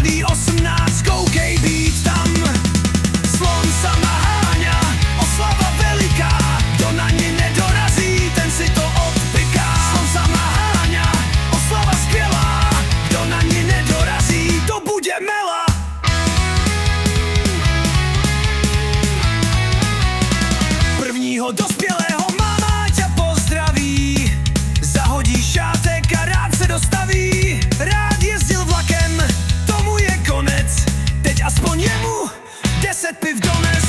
Mladý 18, koukej být tam. Slon sama háňa, oslava veliká. Kdo na ní nedorazí, ten si to odpiká. Slon sama háňa, oslava skvělá. Kdo na ní nedorazí, to bude mela. Prvního dospělého máma ťa pozdraví. Zahodí šátek a rád se dostaví. Rád jezdil vlakem, tomu je konec. Teď aspoň jemu 10 piv dones.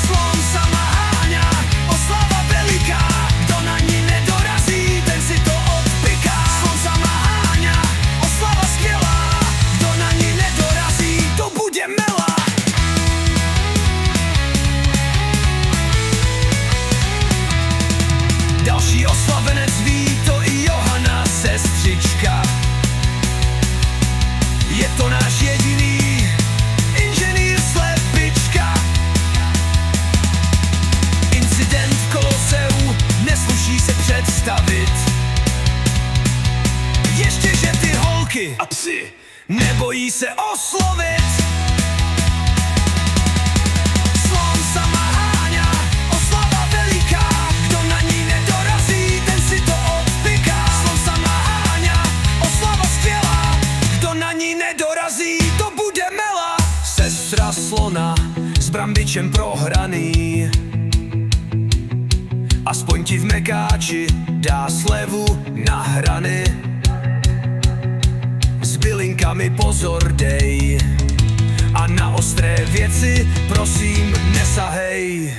Slon sama háňa, oslava veliká. Kdo na ní nedorazí, ten si to odpiká. Slon sama háňa, oslava skvělá. Kdo na ní nedorazí, to bude mela. Další oslavenec ví to i Johana, sestřička. Je to náš jediný inženýr slepička. Incident v Koloseu nesluší se představit. Ještě že ty holky a psi nebojí se oslovit. Slon sama háňa, oslava veliká. Kdo na ní nedorazí, ten si to odpiká. Slon sama háňa, oslava skvělá. Kdo na ní nedorazí, to bude mela. Sestra slona s brambičem prohraný. Aspoň ti v Mekáči dá slevu na hrany. S bylinkami pozor dej a na ostré věci prosím nesahej.